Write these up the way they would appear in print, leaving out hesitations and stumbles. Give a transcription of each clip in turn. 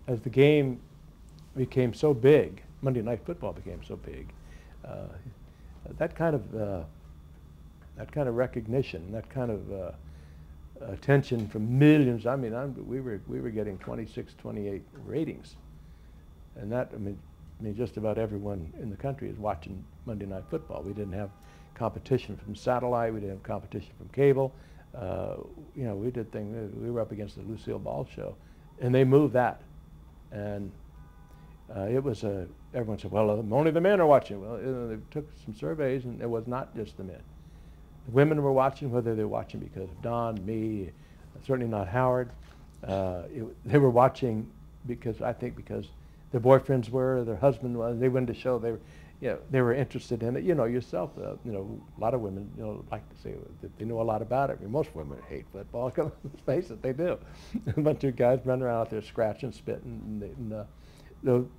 as the game became so big, Monday Night Football became so big, uh, that kind of recognition, that kind of attention from millions. I mean, we were getting 26, 28 ratings, and that I mean, just about everyone in the country is watching Monday Night Football. We didn't have competition from satellite. We didn't have competition from cable. You know, we did things. We were up against the Lucille Ball show, and they moved that, and it was a. Everyone said, "Well, only the men are watching." Well, they took some surveys, and it was not just the men. The women were watching, whether they were watching because of Don, me, certainly not Howard. They were watching because I think because their boyfriends were, their husband was. They went to show they were, you know, they were interested in it. You know yourself. You know, a lot of women, you know, like to say that they know a lot about it. I mean, most women hate football. Let's face it, they do. A bunch of guys running around out there scratching, spitting,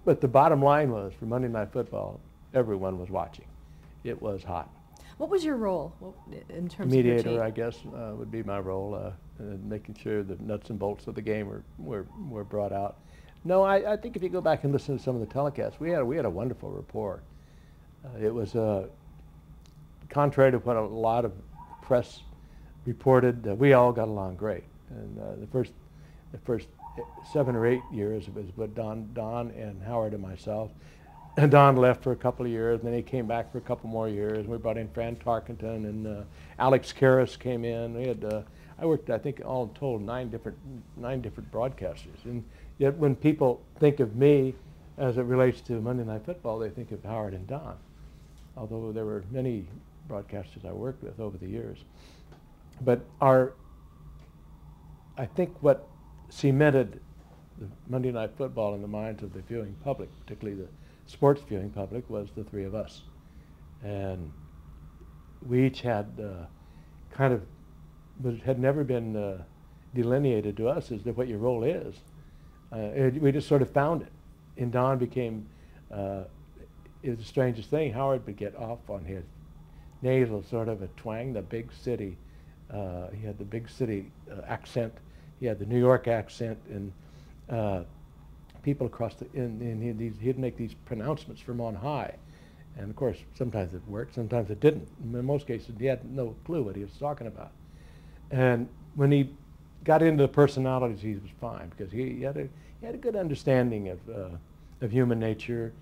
but the bottom line was for Monday Night Football, everyone was watching. It was hot. What was your role in terms Mediator, of your team? I guess, would be my role, making sure the nuts and bolts of the game were brought out. No, I think if you go back and listen to some of the telecasts, we had a wonderful rapport. It was contrary to what a lot of press reported. We all got along great, and the first 7 or 8 years it was with Don and Howard and myself. And Don left for a couple of years, and then he came back for a couple more years. And we brought in Fran Tarkenton, and Alex Karras came in. We had I worked, I think, all told, 9 different broadcasters. And yet, when people think of me as it relates to Monday Night Football, they think of Howard and Don. Although there were many broadcasters I worked with over the years, but I think what cemented the Monday Night Football in the minds of the viewing public, particularly the sports viewing public, was the 3 of us. And we each had kind of, but it had never been delineated to us as to what your role is. We just sort of found it. And Don became, it was the strangest thing. Howard would get off on his nasal sort of a twang, the big city. He had the big city accent. He had the New York accent, and people across he'd make these pronouncements from on high. And of course, sometimes it worked, sometimes it didn't. In most cases, he had no clue what he was talking about. And when he got into the personalities, he was fine, because he had a good understanding of human nature,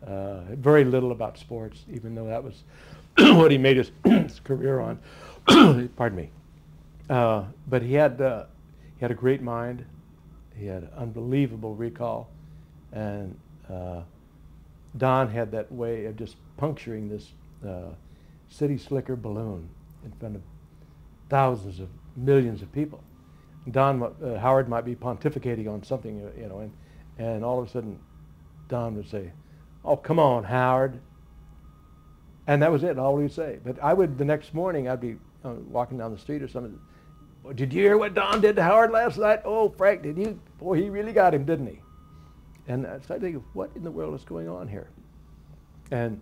very little about sports, even though that was what he made his career on. Pardon me. But he had a great mind. He had unbelievable recall, and Don had that way of just puncturing this city slicker balloon in front of thousands of millions of people. Howard might be pontificating on something, you know, and all of a sudden, Don would say, "Oh, come on, Howard," and that was it. All he'd say. But the next morning, I'd be walking down the street or something. "Did you hear what Don did to Howard last night? Oh, Frank, did you? Boy, he really got him, didn't he?" And I started thinking, what in the world is going on here? And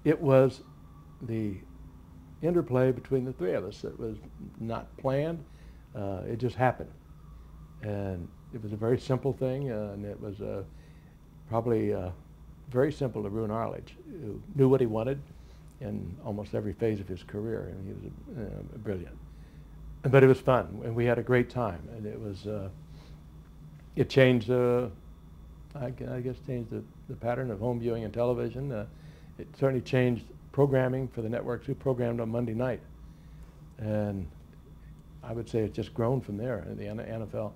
it was the interplay between the 3 of us that was not planned. It just happened. And it was a very simple thing, and it was probably very simple to Roone Arledge, who knew what he wanted in almost every phase of his career, and he was brilliant. But it was fun, and we had a great time, and it was, it changed, I guess changed the pattern of home viewing and television. It certainly changed programming for the networks who programmed on Monday night. And I would say it's just grown from there in the NFL.